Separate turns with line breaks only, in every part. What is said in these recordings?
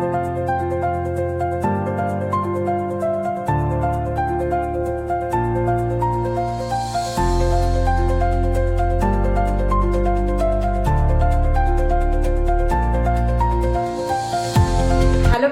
Hello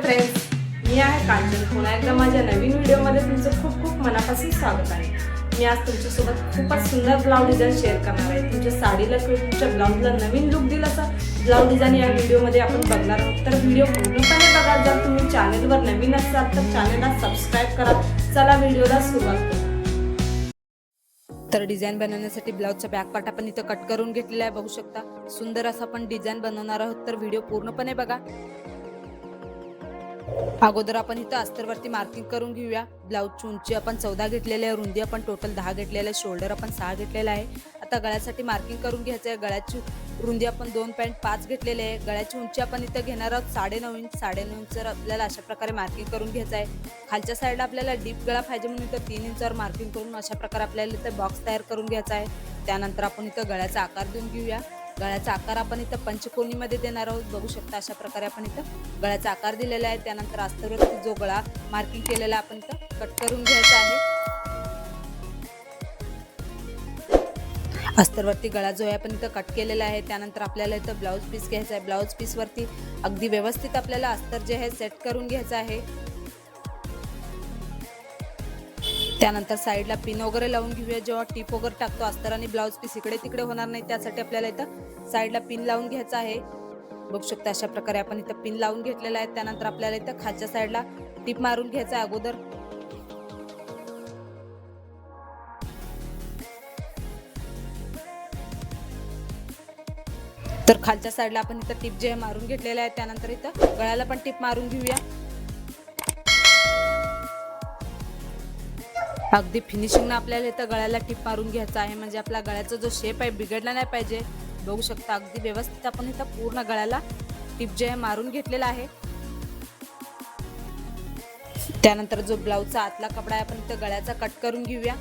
friends, मी आहे कांचन. पुन्हा एकदा माझ्या नवीन व्हिडिओमध्ये तुमचं खूप खूप मनापासून स्वागत आहे. मी आज तुमच्यासोबत खूपच सुंदर ब्लाउज डिझाईन शेअर करणार आहे. तुमच्या साडीला किंवा तुमच्या ब्लाउजला नवीन लुक दिला असा ब्लाउज डिझाईन या व्हिडिओमध्ये आपण बघणार आहोत. तर व्हिडिओ पूर्णपणे बघा. जर तुम्ही चॅनलवर नवीन असाल तर चॅनलला सबस्क्राईब करा. चला व्हिडिओला सुरुवात करू.
तर डिझाईन बनवण्यासाठी ब्लाउजचा बॅक पार्ट आपण इथं कट करून घेतलेला आहे. बघू शकता सुंदर असं आपण डिझाईन बनवणार आहोत. तर व्हिडिओ पूर्णपणे बघा. अगोदर आपण इथं अस्तरवरती मार्किंग करून घेऊया. ब्लाउजची उंची आपण 14 घेतलेली आहे, रुंदी आपण टोटल 10 घेतलेली आहे, शोल्डर आपण 6 घेतलेला आहे. आता गळ्यासाठी मार्किंग करून घ्यायचं आहे. गळ्याची रुंदी आपण 2.5 घेतलेली आहे. गळ्याची उंची आपण इथं घेणार आहोत 9.5 इंच. 9.5 इंचवर आपल्याला अशा प्रकारे मार्किंग करून घ्यायचं आहे. खालच्या साईडला आपल्याला डीप गळा पाहिजे म्हणून इथं 3 इंचवर मार्किंग करून अशा प्रकारे आपल्याला इथं बॉक्स तयार करून घ्यायचा आहे. त्यानंतर आपण इथं गळ्याचा आकार देऊन घेऊया. गळ्याचा आकार आपण इथं पंचकोनीमध्ये देणार आहोत. बघू शकता अशा प्रकारे आपण इथं गळ्याचा आकार दिलेला आहे. त्यानंतर अस्तरवरती जो गळा मार्किंग केलेला आपण इथं कट करून घ्यायचा आहे. अस्तरवरती गळा जो आहे आपण इथं कट केलेला आहे. त्यानंतर आपल्याला इथं ब्लाऊज पीस घ्यायचा आहे. ब्लाऊज पीसवरती अगदी व्यवस्थित आपल्याला अस्तर जे आहे सेट करून घ्यायचं आहे. त्यानंतर साईडला पिन वगैरे लावून घेऊया. जेव्हा टिप वगैरे टाकतो अस्तर आणि ब्लाऊज पीस इकडे तिकडे होणार नाही, त्यासाठी आपल्याला इथं साईडला पिन लावून घ्यायचं आहे. बघू शकता अशा प्रकारे आपण इथं पिन लावून घेतलेला आहे. त्यानंतर आपल्याला इथं खालच्या साईडला टिप मारून घ्यायचं आहे अगोदर. तर खालच्या साईडला आपण इथं टिप जे मारून घेतलेलं आहे. त्यानंतर इथं गळ्याला पण टिप मारून घेऊया. अगदी फिनिशिंगनं आपल्याला इथं गळ्याला टिप मारून घ्यायचा आहे, म्हणजे आपला गळ्याचा जो शेप आहे बिघडला नाही पाहिजे. बघू शकता अगदी व्यवस्थित आपण इथं पूर्ण गळ्याला टिप जे आहे मारून घेतलेला आहे. त्यानंतर जो ब्लाऊजचा आतला कपडा आहे आपण इथं गळ्याचा कट करून घेऊया.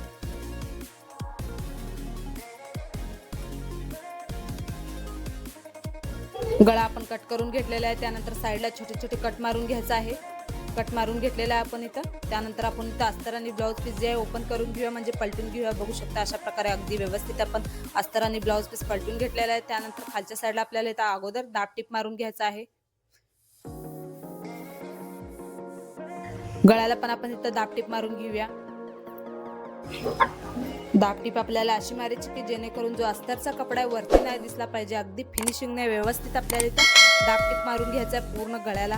गळा आपण कट करून घेतलेला आहे. त्यानंतर साईडला छोटे छोटे कट मारून घ्यायचं आहे. कट मारून घेतलेला आहे आपण इथं. त्यानंतर आपण इथं अस्तर आणि ब्लाऊज पीस जे आहे ओपन करून घेऊया, म्हणजे पलटून घेऊया. बघू शकता अशा प्रकारे अगदी व्यवस्थित आपण अस्तर आणि ब्लाऊज पीस पलटून घेतलेला आहे. त्यानंतर खालच्या साईडला आपल्याला इथं अगोदर दाब टिप मारून घ्यायचं आहे. गळ्याला पण आपण इथं दाब टिप मारून घेऊया. दाब टिप आपल्याला अशी मारायची की जेणेकरून जो अस्तरचा कपडा आहे वरती नाही दिसला पाहिजे. अगदी फिनिशिंगने व्यवस्थित आपल्याला इथं दाब टिप मारून घ्यायचं आहे पूर्ण गळ्याला.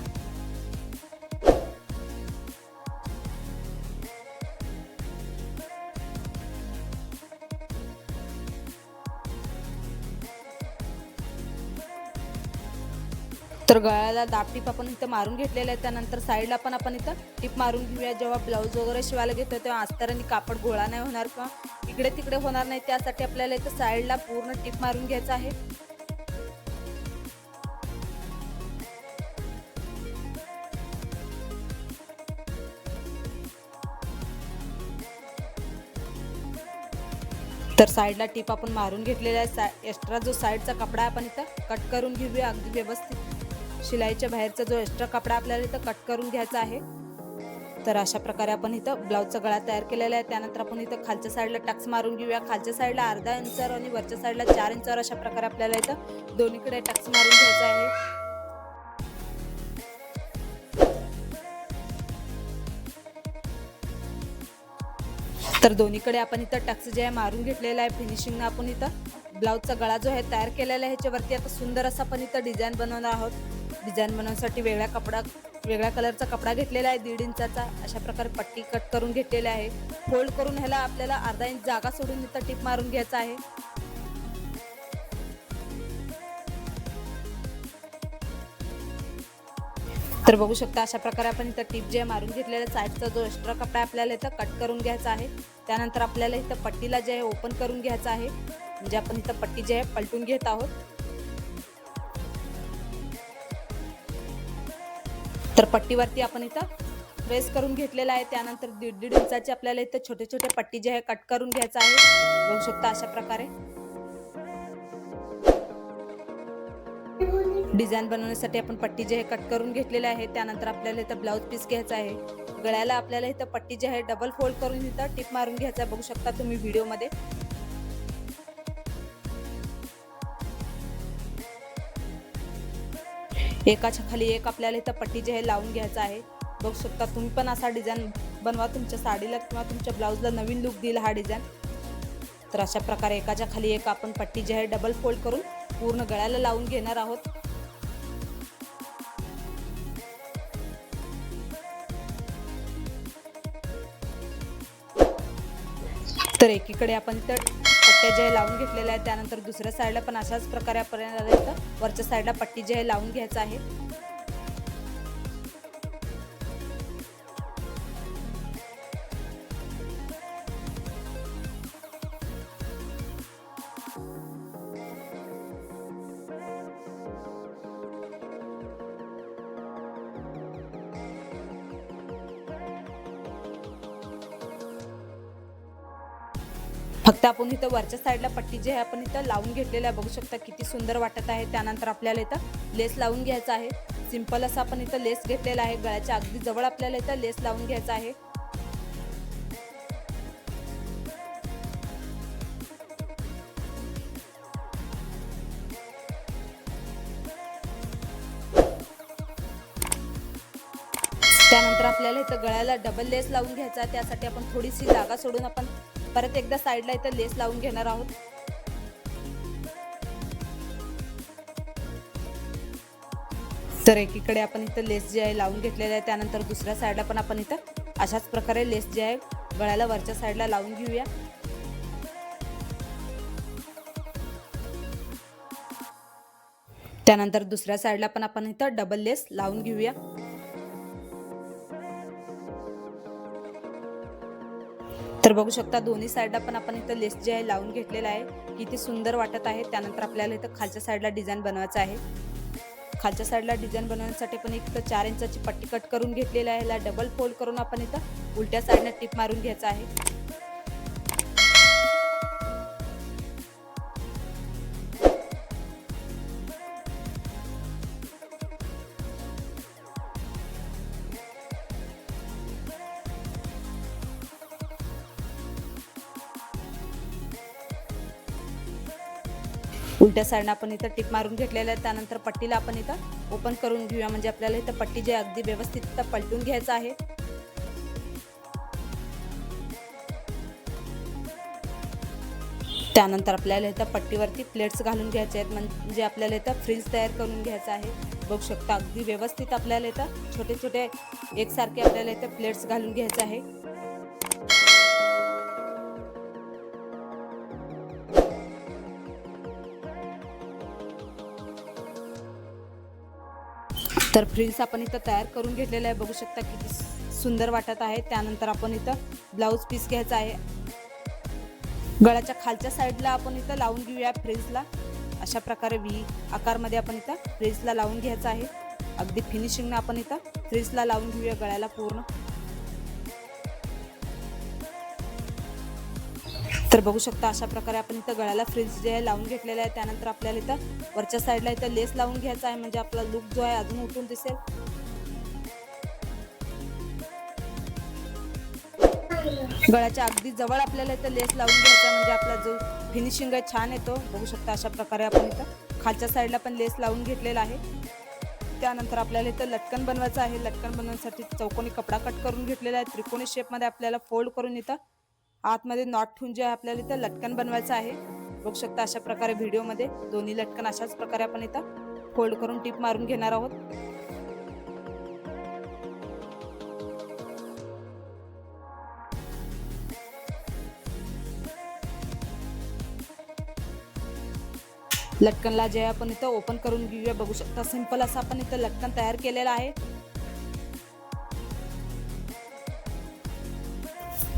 तर गळ्याला दाब टिप आपण इथं मारून घेतलेलं आहे. त्यानंतर साईडला पण आपण इथं टिप मारून घेऊया. जेव्हा ब्लाऊज वगैरे शिवायला घेतो तेव्हा अस्तर आणि कापड गोळा नाही होणार किंवा इकडे तिकडे होणार नाही, त्यासाठी आपल्याला इथं साईडला पूर्ण टिप मारून घ्यायचं आहे. तर साईडला टिप आपण मारून घेतलेला आहे. एक्स्ट्रा जो साईडचा कपडा आपण इथं कट करून घेऊया. अगदी व्यवस्थित शिलाईच्या बाहेरचा जो एक्स्ट्रा कपडा आपल्याला इथं कट करून घ्यायचा आहे. तर अशा प्रकारे आपण इथं ब्लाऊजचा गळा तयार केलेला आहे. त्यानंतर आपण इथं खालच्या साईडला टक्स मारून घेऊया. खालच्या साईडला अर्धा इंचावर आणि वरच्या साईडला 4 इंचावर अशा प्रकारे आपल्याला इथं दोन्हीकडे टक्स मारून घ्यायचा आहे. तर दोन्हीकडे आपण इथं टक्स जे आहे मारून घेतलेला आहे. फिनिशिंगनं आपण इथं ब्लाऊजचा गळा जो आहे तयार केलेला आहे. ह्याच्यावरती आता सुंदर असं आपण इथं डिझाईन बनवणार आहोत. डिझाईन बनवण्यासाठी वेगळ्या कलरचा कपडा घेतलेला आहे 1.5 इंचाचा. अशा प्रकारे पट्टी कट करून घेतलेली आहे. फोल्ड करून ह्याला आपल्याला अर्धा इंच जागा सोडून इथं टिप मारून घ्यायचा आहे. तर बघू शकता अशा प्रकारे आपण इथं टिप जे मारून घेतलेल्या साईडचा जो एक्स्ट्रा कपडा आपल्याला इथं कट करून घ्यायचा आहे. त्यानंतर आपल्याला इथं पट्टीला जे आहे ओपन करून घ्यायचं आहे, म्हणजे आपण इथं पट्टी जे आहे पलटून घेत आहोत. तर पट्टीवरती आपण इथं प्रेस करून घेतलेला आहे. त्यानंतर 1.5 इंचाची आपल्याला इथं छोटे छोटे पट्टी जे आहे कट करून घ्यायचं आहे. बघू शकता अशा प्रकारे डिझाईन बनवण्यासाठी आपण पट्टी जे आहे कट करून घेतलेले आहे. त्यानंतर आपल्याला इथं ब्लाऊज पीस घ्यायचा आहे. गळ्याला आपल्याला इथं पट्टी जे आहे डबल फोल्ड करून इथं टिप मारून घ्यायचा आहे. बघू शकता तुम्ही व्हिडिओमध्ये. एकाच्या खाली एक आपल्याला इथं पट्टी जे आहे लावून घ्यायचा आहे. बघू शकता तुम्ही पण असा डिझाईन बनवा तुमच्या साडीला किंवा तुमच्या ब्लाऊजला नवीन लुक देईल हा डिझाईन. तर अशा प्रकारे एकाच्या खाली एक आपण पट्टी जे आहे डबल फोल्ड करून पूर्ण गळ्याला लावून घेणार आहोत. तर एकीकडे आपण इथं पट्ट्या जे लावून घेतलेल्या आहेत. त्यानंतर दुसऱ्या साईडला पण अशाच प्रकारे आपल्याला इथं वरच्या साईडला पट्टी जे आहे लावून घ्यायचं आहे. फक्त आपण इथं वरच्या साईडला पट्टी जी आहे आपण इथं लावून घेतलेलं आहे. बघू शकता किती सुंदर वाटत आहे. त्यानंतर आपल्याला इथं लेस लावून घ्यायचा आहे. सिंपल असं आपण इथं लेस घेतलेला आहे. गळ्याच्या अगदी जवळ आपल्याला इथं लेस लावून घ्यायचा आहे. त्यानंतर आपल्याला इथं गळ्याला डबल लेस लावून घ्यायचा आहे. त्यासाठी आपण थोडीशी जागा सोडून आपण परत एकदा साईडला इथं लेस लावून घेणार आहोत. तर एकीकडे आपण इथं लेस जे आहे लावून घेतलेलं आहे. त्यानंतर दुसऱ्या साईडला पण आपण इथं अशाच प्रकारे लेस जे आहे गळ्याला वरच्या साईडला लावून घेऊया. त्यानंतर दुसऱ्या साईडला पण आपण इथं डबल लेस लावून घेऊया. तर बघू शकता दोन्ही साईडला पण आपण इथं लेस जे आहे लावून घेतलेला आहे. किती सुंदर वाटत आहे. त्यानंतर आपल्याला इथं खालच्या साईडला डिझाईन बनवायचं आहे. खालच्या साईडला डिझाईन बनवण्यासाठी पण एक 4 इंचाची पट्टी कट करून घेतलेली आहे. याला डबल फोल्ड करून आपण इथं उलट्या साईडने टिप मारून घ्यायचं आहे. उलट्या साईडने आपण इथं टिप मारून घेतलेलं आहे. त्यानंतर पट्टीला आपण इथं ओपन करून घेऊया. म्हणजे आपल्याला इथं पट्टी जे अगदी व्यवस्थित इथं पलटून घ्यायचं आहे. त्यानंतर आपल्याला इथं पट्टीवरती प्लेट्स घालून घ्यायचे आहेत. म्हणजे आपल्याला इथं फ्रिल्स तयार करून घ्यायचं आहे. बघू शकता अगदी व्यवस्थित आपल्याला इथं छोटे छोटे एकसारखे आपल्याला इथं प्लेट्स घालून घ्यायचे आहे. तर फ्रिल्स आपण इथं तयार करून घेतलेलं आहे. बघू शकता किती सुंदर वाटत आहे. त्यानंतर आपण इथं ब्लाऊज पीस घ्यायचा आहे. गळ्याच्या खालच्या साईडला आपण इथं लावून घेऊया फ्रिल्सला. अशा प्रकारे व्ही आकारमध्ये आपण इथं फ्रिल्सला लावून घ्यायचं आहे. अगदी फिनिशिंगने आपण इथं फ्रिल्सला लावून घेऊया गळ्याला पूर्ण. तर बघू शकता अशा प्रकारे आपण इथं गळ्याला फ्रिल्स जे आहे लावून घेतलेले आहे. त्यानंतर आपल्याला इथं वरच्या साईडला इथं लेस लावून घ्यायचा आहे. म्हणजे आपला लुक जो आहे अजून उठून दिसेल. गळ्याच्या अगदी जवळ आपल्याला इथं लेस लावून घ्यायचा म्हणजे आपला जो फिनिशिंग आहे छान येतो. बघू शकता अशा प्रकारे आपण इथं खालच्या साईडला पण लेस लावून घेतलेला आहे. त्यानंतर आपल्याला इथं लटकन बनवायचं आहे. लटकन बनवण्यासाठी चौकोनी कपडा कट करून घेतलेला आहे. त्रिकोणी शेपमध्ये आपल्याला फोल्ड करून इथं आतमध्ये नॉट ठेवून जे आहे आपल्याला इथं लटकन बनवायचं आहे. बघू शकता अशा प्रकारे व्हिडिओमध्ये दोन्ही लटकन अशाच प्रकारे आपण इथं फोल्ड करून टिप मारून घेणार आहोत. लटकनला जे आपण इथं ओपन करून घेऊया. बघू शकता सिंपल असं आपण इथं लटकन तयार केलेलं आहे.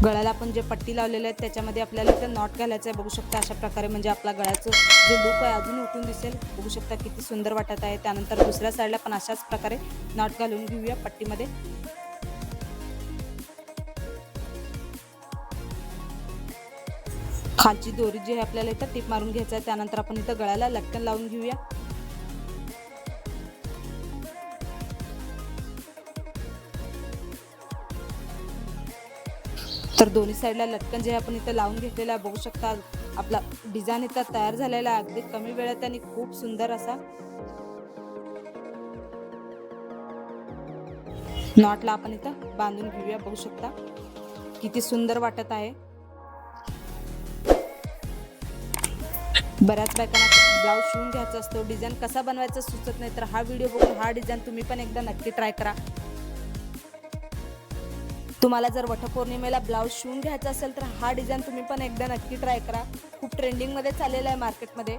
गळ्याला आपण जे पट्टी लावलेले आहेत त्याच्यामध्ये आपल्याला इथं नॉट घालायचं आहे. बघू शकता अशा प्रकारे म्हणजे आपला गळ्याचं जो लूक आहे अजून उठून दिसेल. बघू शकता किती सुंदर वाटत आहे. त्यानंतर दुसऱ्या साईडला पण अशाच प्रकारे नॉट घालून घेऊया पट्टीमध्ये. खालची दोरी जी आहे आपल्याला इथं टिप मारून घ्यायचं आहे. त्यानंतर आपण इथं गळ्याला लटकन लावून घेऊया. तर दोन्ही साईडला लटकन जे आपण इथं लावून घेतलेलं आहे बघू शकता. आपला डिझाईन इथं तयार झालेला आहे अगदी कमी वेळात आणि खूप सुंदर असा. नॉटला आपण इथं बांधून घेऊया. बघू शकता किती सुंदर वाटत आहे. बऱ्याच बायकांना ब्लाऊज शिवून घ्यायचा असतो, डिझाईन कसा बनवायचा सुचत नाही, तर हा व्हिडिओ बघून हा डिझाईन तुम्ही पण एकदा नक्की ट्राय करा. तुम्हाला जर वटपौर्णिमेला ब्लाऊज शिवून घ्यायचा असेल तर हा डिझाईन तुम्ही पण एकदा नक्की ट्राय करा. खूप ट्रेंडिंगमध्ये चाललेला आहे मार्केटमध्ये.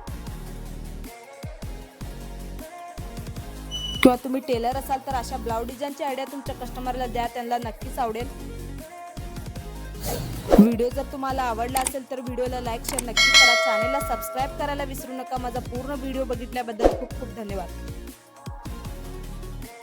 किंवा तुम्ही टेलर असाल तर अशा ब्लाऊज डिझाईनची आयडिया तुमच्या कस्टमरला द्या, त्यांना नक्कीच आवडेल. व्हिडिओ जर तुम्हाला आवडला असेल तर व्हिडिओला लाईक शेअर नक्की करा. चॅनलला सबस्क्राईब करायला विसरू नका. माझा पूर्ण व्हिडिओ बघितल्याबद्दल खूप खूप धन्यवाद.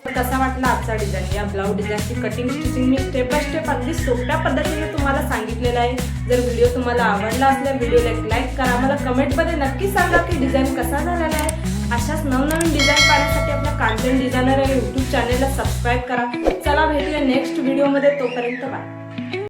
कसा वाटला आजचा डिझाईन? या ब्लाऊज डिझाईनची कटिंग स्टिचिंग मी स्टेप बाय स्टेप अगदी सोप्या पद्धतीने तुम्हाला सांगितलेलं आहे. जर व्हिडिओ तुम्हाला आवडला असल्यास व्हिडिओला एक लाईक करा. मला कमेंटमध्ये नक्की सांगा की डिझाईन कसा झालेला आहे. अशाच नवनवीन डिझाईन पाहण्यासाठी आपल्या कांचन डिझायनर या यूट्यूब चॅनलला सबस्क्राईब करा. चला भेटूया नेक्स्ट व्हिडिओमध्ये. तोपर्यंत बाय.